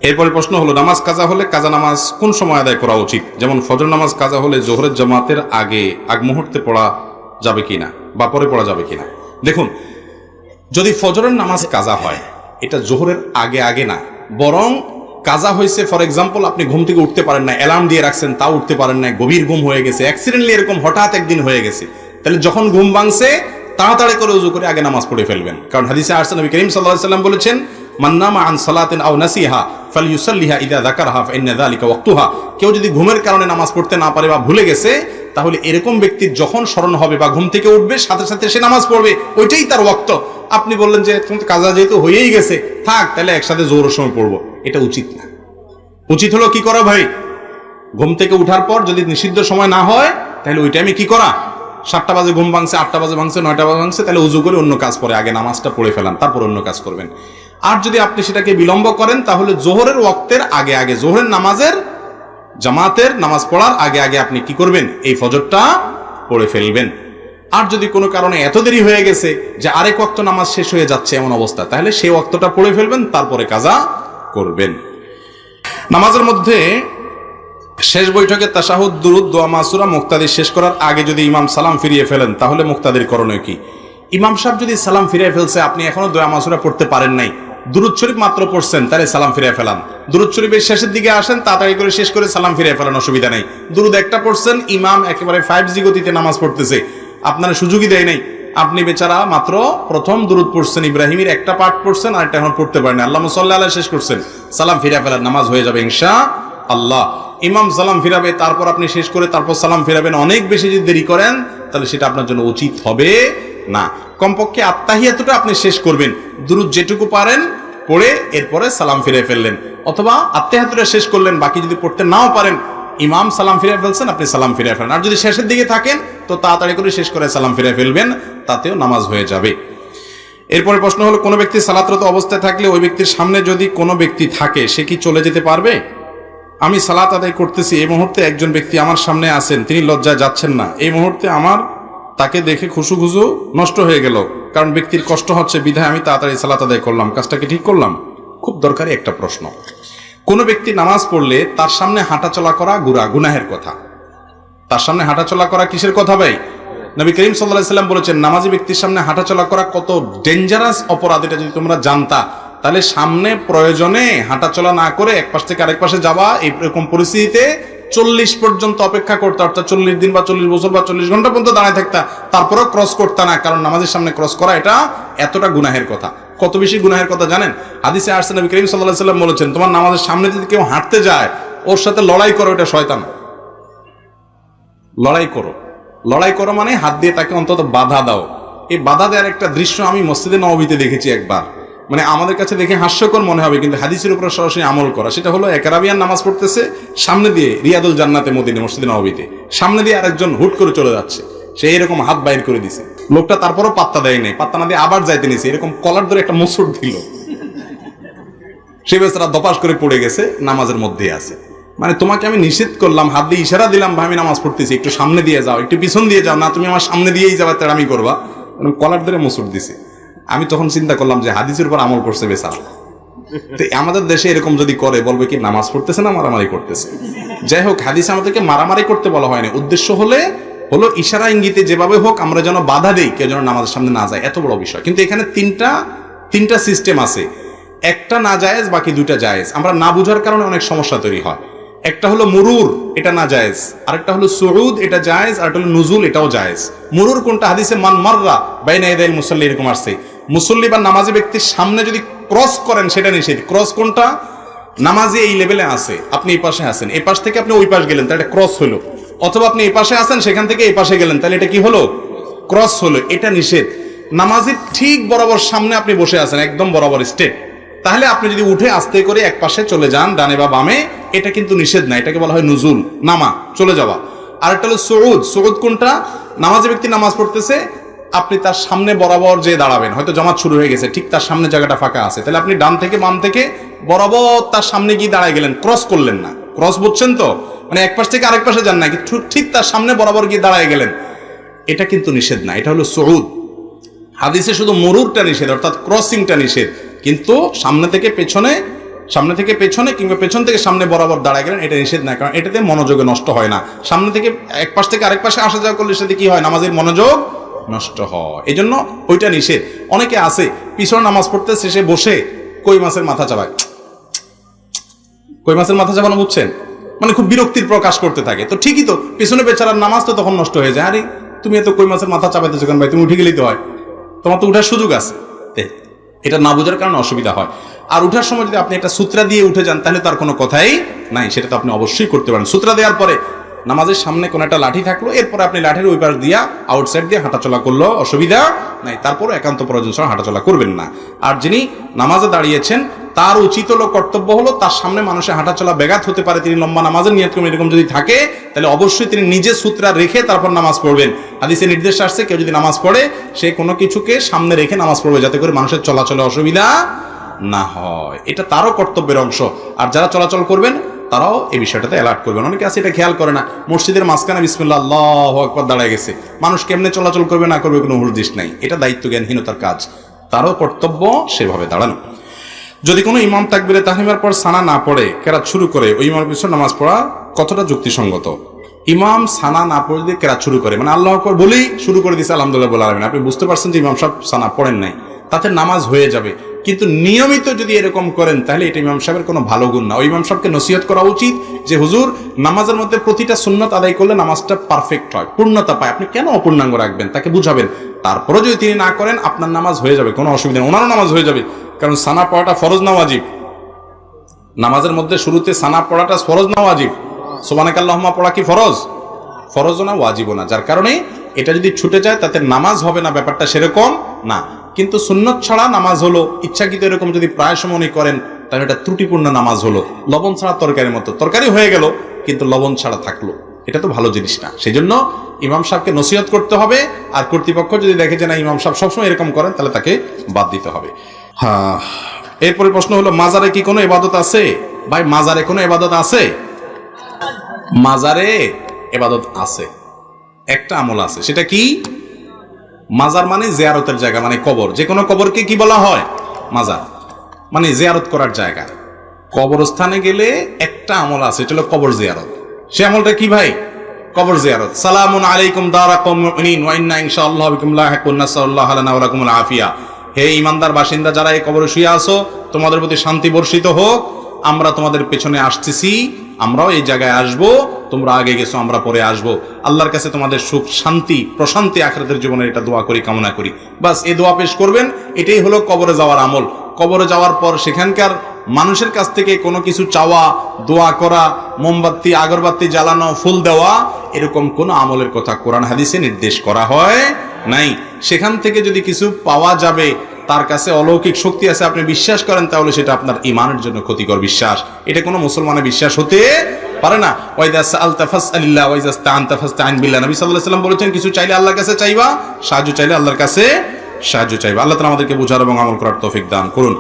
এরপরে প্রশ্ন হলো, নামাজ কাজা হলে কাজা নামাজ কোন সময় আদায় করা উচিত? যেমন ফজর নামাজ কাজা হলে জোহরের জামাতের আগ মুহূর্তে পড়া যাবে কিনা বা পরে পড়া যাবে কিনা। দেখুন, যদি ফজরের নামাজ কাজা হয়, এটা জোহরের আগে না, বরং কাজা হয়েছে ফর এক্সাম্পল আপনি ঘুম থেকে উঠতে পারেন না, অ্যালার্ম দিয়ে রাখছেন তাও উঠতে পারেন না, গভীর ঘুম হয়ে গেছে, অ্যাক্সিডেন্টলি এরকম হঠাৎ একদিন হয়ে গেছে, তাহলে যখন ঘুম ভাঙছে তাড়াতাড়ি করে উযু করে আগে নামাজ পড়ে ফেলবেন। কারণ হাদিসে আসছে, নবী করিম সাল্লাল্লাহু আলাইহি ওয়াসাল্লাম বলেছেন, মান নামা আন সালাতিন আও নাসিহা ফালইউসাল্লিহা ইযা যাকারহা ফাইন্না যালিকা ওয়াক্তুহা। কেউ যদি ঘুমের কারণে নামাজ পড়তে না পারে বা ভুলে গেছে, তাহলে এরকম ব্যক্তির যখন স্মরণ হবে বা ঘুম থেকে উঠবে সাথে সাথে সে নামাজ পড়বে, ওইটাই তার ওয়াক্ত। আপনি বললেন যে কাজা যেহেতু হয়েই গেছে থাক, তাহলে একসাথে জোহরের সময় পড়বো, এটা উচিত না। উচিত হলো কি করা ভাই, ঘুম থেকে উঠার পর যদি নিষিদ্ধ সময় না হয় তাহলে ওই টাইমে কি করা, 7টা বাজে ঘুম ভাঙছে, 8টা বাজে ভাঙছে, 9টা বাজে ভাঙছে, তাহলে উযু করে অন্য কাজ পরে আগে নামাজটা পড়ে ফেলান, তারপর অন্য কাজ করবেন। আর যদি আপনি সেটাকে বিলম্ব করেন তাহলে জোহরের ওয়াক্তের আগে জোহরের নামাজের জামাতের নামাজ পড়ার আগে আপনি কি করবেন, এই ফজরটা পড়ে ফেলবেন। আর যদি কোনো কারণে এত দেরি হয়ে গেছে যে আরেক ওয়াক্ত নামাজ শেষ হয়ে যাচ্ছে এমন অবস্থা, তাহলে সেই ওয়াক্তটা পড়ে ফেলবেন, তারপরে কাজা করবেন। নামাজের মধ্যে শেষ বৈঠকে তাশাহুদ, দুরুদ, দোয়া, মাসুরা মুক্তাদির শেষ করার আগে যদি ইমাম সালাম ফিরিয়ে ফেলেন তাহলে মুক্তাদির করণীয় কি? ইমাম সাহেব যদি সালাম ফিরিয়ে ফেলছে, আপনি এখনো দোয়া মাসুরা পড়তে পারেন নাই, দুরুদ শরীফ মাত্র পড়ছেন, তাহলে সালাম ফিরিয়ে ফেলান। দুরুদ শরীফের শেষের দিকে আসেন, তাড়াতাড়ি করে শেষ করে সালাম ফিরিয়ে ফেলান, অসুবিধা নেই। দুরুদ একটা পড়ছেন, ইমাম একেবারে 5G গতিতে নামাজ পড়তেছে, আপনারা সুযোগই দেয় নাই, আপনি বেচারা মাত্র প্রথম দুরুদ পড়ছেন, ইব্রাহিমের একটা পাঠ পড়ছেন, আর একটা এখন পড়তে পারেন, আল্লাহুম্মা সাল্লি আলাইহি শেষ করছেন, সালাম ফিরিয়ে ফেলান, নামাজ হয়ে যাবে ইনশাআল্লাহ। ইমাম সালাম ফিরাবে, তারপর আপনি শেষ করে তারপর সালাম ফিরাবেন, অনেক বেশি যদি দেরি করেন তাহলে সেটা আপনার জন্য উচিত হবে না। কমপক্ষে আত্তাহিয়াতুটা আপনি শেষ করবেন, দুরুদ যেটুকু পারেন পড়ে এরপরে সালাম ফিরে ফেললেন, অথবা আত্তাহিয়াতুটা শেষ করলেন, বাকি যদি পড়তে নাও পারেন, ইমাম সালাম ফিরে ফেলছেন, আপনি সালাম ফিরে ফেলেন। আর যদি শেষের দিকে থাকেন তো তাড়াতাড়ি করে শেষ করে সালাম ফিরে ফেলবেন, তাতেও নামাজ হয়ে যাবে। এরপরে প্রশ্ন হলো, কোনো ব্যক্তি সালাতরত অবস্থায় থাকলে ওই ব্যক্তির সামনে যদি কোনো ব্যক্তি থাকে, সে কি চলে যেতে পারবে? আমি সালাত আদায় করতেছি, এই মুহূর্তে একজন ব্যক্তি আমার সামনে আছেন, তিনি লজ্জায় যাচ্ছেন না, এই মুহূর্তে আমার তাকে দেখে খুশু নষ্ট হয়ে গেল, কারণ ব্যক্তির কষ্ট হচ্ছে বিধায় আমি তাড়াতাড়ি সালাত আদায় করলাম, কাজটা কি ঠিক করলাম? খুব দরকারি একটা প্রশ্ন। কোন ব্যক্তি নামাজ পড়লে তার সামনে হাঁটাচলা করা গুনাহের কথা। তার সামনে হাঁটাচলা করা কিসের কথা ভাই? নবী করিম সাল্লাল্লাহু আলাইহি ওয়াসাল্লাম বলেছেন, নামাজি ব্যক্তির সামনে হাঁটাচলা করা কত ডেঞ্জারাস অপরাধ, এটা যদি তোমরা জানতা তাহলে সামনে প্রয়োজনে হাঁটাচলা না করে এক পাশ থেকে আরেক পাশে যাওয়া, এরকম পরিস্থিতিতে 40 পর্যন্ত অপেক্ষা করতে, অর্থাৎ 40 দিন বা 40 বছর বা 40 ঘন্টা পর্যন্ত দাঁড়ায় থাকতা, তারপরেও ক্রস করতে না, কারণ নামাজের সামনে ক্রস করা এটা এতটা গুনাহের কথা। কত বেশি গুনাহের কথা জানেন? হাদিসে আসছে, নবী করিম সাল্লাল্লাহু আলাইহি ওয়াসাল্লাম বলেছেন, তোমার নামাজের সামনে যদি কেউ হাঁটতে যায়, ওর সাথে লড়াই করো, এটা শয়তান। লড়াই করো মানে হাত দিয়ে তাকে অন্তত বাধা দাও। এই বাধা দেওয়ার একটা দৃশ্য আমি মসজিদে নববীতে দেখেছি একবার, মানে আমাদের কাছে দেখে হাস্যকর মনে হবে, কিন্তু হাদিসের উপর সরাসরি আমল করা। সেটা হলো, এক আরাবিয়ান নামাজ পড়তেছে, সামনে দিয়ে রিয়াদুল জান্নাতে মদিনা মসজিদে নববীতে সামনে দিয়ে আরেকজন হুট করে চলে যাচ্ছে, সে এরকম হাত বাইর করে দিছে, লোকটা তারপরও পাত্তা দেয় নাই, পাত্তা না দিয়ে আবার যাইতে নিছে, এরকম কলার ধরে একটা মুসুর দিল, সে বেচারা দপাস করে পড়ে গেছে, নামাজের মধ্যেই আছে। মানে তোমাকে আমি নিষেধ করলাম, হাত দিয়ে ইশারা দিলাম, ভাই আমি নামাজ পড়তেছি, একটু সামনে দিয়ে যাও, একটু পিছন দিয়ে যাও, না তুমি আমার সামনে দিয়েই যাবা, তেড়ামি করবা, কলার ধরে মুসুর দিছে। আমি তখন চিন্তা করলাম যে হাদিসের উপর আমল করছে বেচারা। তো আমাদের দেশে এরকম যদি করে, বলবে কি নামাজ পড়তেছে না মারামারি করতেছে। যাই হোক, হাদিসে আমাদেরকে মারামারি করতে বলা হয়নি, উদ্দেশ্য হলো ইশারা ইঙ্গিতে যেভাবে হোক আমরা যেন বাধা দেই, কেউ যেন নামাজের সামনে না যায়, এত বড় বিষয়। কিন্তু এখানে তিনটা সিস্টেম আছে, একটা না জায়েজ, বাকি দুইটা জায়েজ। আমরা না বুঝার কারণে অনেক সমস্যা তৈরি হয়। একটা হলো মুরুর, এটা না জায়েজ, আরেকটা হলো সুউদ, এটা জায়েজ, আর একটা হলো নুজুল, এটাও জায়েজ। মুরুর কোনটা? হাদিসে মান মাররা বাইনা ইয়াদাইল মুসাল্লি, এরকম আসছে, মুসল্লি বা নামাজি ব্যক্তির সামনে যদি ক্রস করেন সেটা নিষেধ। ক্রস কোনটা? নামাজি এই লেভেলে আছে, আপনি এই পাশে আছেন, এই পাশ থেকে আপনি ওই পাশ গেলেন, তাহলে এটা ক্রস হলো, অথবা আপনি এই পাশে আছেন, সেখান থেকে এই পাশে গেলেন, তাহলে এটা কি হলো? ক্রস হলো, এটা নিষেধ। নামাজির ঠিক বরাবর সামনে আপনি বসে আছেন, একদম বরাবর স্টেট, তাহলে আপনি যদি উঠে আস্তে করে এক পাশে চলে যান, ডানে বা বামে, এটা কিন্তু নিষেধ না, এটাকে বলা হয় নুজুল, নামা, চলে যাওয়া। আর একটা হলো সুউদ কোনটা? নামাজি ব্যক্তি নামাজ পড়তেছে, আপনি তার সামনে বরাবর যে দাঁড়াবেন, হয়তো জামাত শুরু হয়ে গেছে, ঠিক তার সামনে জায়গাটা ফাঁকা আছে, তাহলে আপনি ডান থেকে বাম থেকে বরাবর তার সামনে গিয়ে দাঁড়ায় গেলেন, ক্রস করলেন না। ক্রস বুঝছেন তো? মানে এক পাশ থেকে আরেক পাশে যান না, কিন্তু ঠিক তার সামনে বরাবর গিয়ে দাঁড়ায় গেলেন, এটা কিন্তু নিষেধ না, এটা হলো সুউদ। হাদিসে শুধু মুরুরটা নিষেধ, অর্থাৎ ক্রসিংটা নিষেধ, কিন্তু সামনে থেকে পেছনে সামনে থেকে পেছনে কিংবা পেছন থেকে সামনে বরাবর দাঁড়ায় গেলেন, এটা নিষেধ না, কারণ এটাতে মনোযোগে নষ্ট হয় না। সামনে থেকে এক পাশ থেকে আরেক পাশে আসা যাওয়া করলে সেটা কি হয়, নামাজের মনোযোগ নষ্ট হয়, এই জন্য ওইটা নিষেধ। অনেকে আছে পিছনে নামাজ পড়তে শেষে বসে কই মাছের মাথা চাবায়, কই মাছের মাথা চাবানো বুঝছেন, মানে খুব বিরক্তির প্রকাশ করতে থাকে। তো ঠিকই তো, পিছনে বেচারার নামাজ তো তখন নষ্ট হয়ে যায়। আরে তুমি এত কই মাছের মাথা চাবাইতেছো কেন ভাই, তুমি উঠে গেলেই তো হয়, তোমার তো উঠার সুযোগ আছে। এটা না বোঝার কারণে অসুবিধা হয়। আর উঠার সময় যদি আপনি একটা সূত্রা দিয়ে উঠে যান তাহলে তার কোনো কথাই নাই, সেটা তো আপনি অবশ্যই করতে পারেন। সূত্রা দেওয়ার পরে নামাজের সামনে কোনো একটা লাঠি থাকলো, এরপরে আপনি লাঠির ওই পাশ দিয়া আউটসাইড দিয়ে হাঁটাচলা করলো, অসুবিধা নাই। তারপরে একান্ত প্রয়োজন ছাড়া হাঁটাচলা করবেন না। আর যিনি নামাজে দাঁড়িয়েছেন তার উচিত হলো, কর্তব্য হলো, তার সামনে মানুষের হাঁটাচলা ব্যাঘাত হতে পারে, তিনি লম্বা নামাজের নিয়ত করবেন, এরকম যদি থাকে তাহলে অবশ্যই তিনি নিজে সূত্রা রেখে তারপর নামাজ পড়বেন। হাদিসে নির্দেশ আসছে কেউ যদি নামাজ পড়ে সে কোনো কিছুকে সামনে রেখে নামাজ পড়বে, যাতে করে মানুষের চলাচলে অসুবিধা না হয়, এটা তারও কর্তব্যের অংশ। আর যারা চলাচল করবেন তারাও এই বিষয়টাতে অ্যালার্ট করবেন। অনেকে আছে এটা খেয়াল করে না, মসজিদের মাঝখানে বিসমিল্লাহ আল্লাহু আকবার দাঁড়ায় গেছে, মানুষ কেমনে চলাচল করবে না করবে কোনো হুঁশ নাই, এটা দায়িত্ব জ্ঞানহীনতার কাজ। তারও কর্তব্য সেভাবে দাঁড়ানো। যদি কোনো ইমাম তাকবীরে তাহরিমার পর সানা না পড়ে কেরাত শুরু করে, ওই ইমামের পিছনে নামাজ পড়া কতটা যুক্তিসঙ্গত? ইমাম সানা না পড়ে দিয়ে কেরাত শুরু করে, মানে আল্লাহু আকবার বলেই শুরু করে দিয়েছে আলহামদুলিল্লাহ বলে আলামিন, আপনি বুঝতে পারছেন যে ইমাম সাহেব সানা পড়েন নাই, তাতে নামাজ হয়ে যাবে। কিন্তু নিয়মিত যদি এরকম করেন তাহলে এটা ইমাম সাহেবের কোনো ভালো গুণ না। ওই ইমাম সাহেবকে নসিহত করা উচিত যে হুজুর, নামাজের মধ্যে প্রতিটা সুন্নত আদায় করলে নামাজটা পারফেক্ট হয়, পূর্ণতা পায়, আপনি কেন অপূর্ণাঙ্গ রাখবেন, তাকে বুঝাবেন। তারপরে যদি তিনি না করেন আপনার নামাজ হয়ে যাবে, কোনো অসুবিধা নেই, ওনারও নামাজ হয়ে যাবে। কারণ সানা পড়াটা ফরজ না ওয়াজিব? নামাজের মধ্যে শুরুতে সানা পড়াটা ফরজ না ওয়াজিব? সুবহানাকাল্লাহুম্মা পড়া কি ফরজ? ফরজও না ওয়াজিবও না, যার কারণে এটা যদি ছুটে যায় তাতে নামাজ হবে না, ব্যাপারটা সেরকম না। কিন্তু সুন্নত ছাড়া নামাজ হলো, ইচ্ছাকৃত এরকম যদি প্রায় সময় করেন তাহলে এটা ত্রুটিপূর্ণ নামাজ হলো। লবণ ছাড়া তরকারির মতো, তরকারি হয়ে গেল কিন্তু লবণ ছাড়া থাকলো, এটা তো ভালো জিনিস না। সেই জন্য ইমাম সাহেবকে নসিহত করতে হবে, আর কর্তৃপক্ষ যদি দেখে যে না ইমাম সাহেব সবসময় এরকম করেন তাহলে তাকে বাদ দিতে হবে। হ্যাঁ, এরপরে প্রশ্ন হলো মাজারে কি কোনো ইবাদত আছে? ভাই মাজারে কোনো ইবাদত আছে? মাজারে ইবাদত আছে, একটা আমল আছে, সেটা কি? মাজার মানে জিয়ারতের জায়গা, মানে কবর। যে কোনো কবরকে কি বলা হয়? মাজার, মানে জিয়ারত করার জায়গা। কবরস্থানে গেলে একটা আমল আছে, এটা হলো কবর জিয়ারত। সে আমলটা কি ভাই? কবর জিয়ারত। সালামুন আলাইকুম দারা কওমিন মুমিনিন ওয়া ইন্না ইনশাআল্লাহু বিকুম লাহিকুন, নাসাল্লাহু লানা ওয়া লাকুমুল আফিয়া। হে ঈমানদার বাসিন্দা যারা এই কবরে শুয়ে আছো, তোমাদের প্রতি শান্তি বর্ষিত হোক, আমরা তোমাদের পেছনে আসতেছি, আমরাও এই জায়গায় আসবো, তোমরা আগে গেছো আমরা পরে আসবো। আল্লাহর কাছে তোমাদের সুখ শান্তি প্রশান্তি আখিরাতের জীবনে এটা দোয়া করি, কামনা করি। বাস এই দোয়া পেশ করবেন, এটাই হলো কবরে যাওয়ার আমল। কবরে যাওয়ার পর সেখানকার মানুষের কাছ থেকে কোনো কিছু চাওয়া, দোয়া করা, মোমবাতি আগরবাতি জ্বালানো, ফুল দেওয়া, এরকম কোনো আমলের কথা কোরআন হাদিসে নির্দেশ করা হয় নাই। সেখান থেকে যদি কিছু পাওয়া যাবে, তার কাছে অলৌকিক শক্তি আছে, আপনি বিশ্বাস করেন, তাহলে সেটা আপনার ঈমানের জন্য ক্ষতিকর বিশ্বাস। এটা কোনো মুসলমানের বিশ্বাস হতে পারে না। ওয়াইদা সাআলতা ফাসআলিল্লাহ ওয়াইদা ইসতাআনতা ফাসতাইন বিল্লাহ। নবী সাল্লাল্লাহু আলাইহি ওয়াসাল্লাম বলেছেন, কিছু চাইলে আল্লাহর কাছে চাইবা, সাহায্য চাইলে আল্লাহর কাছে সাহায্য চাইবা। আল্লাহ তাআলা আমাদেরকে বুঝার এবং আমল করার তৌফিক দান করুন।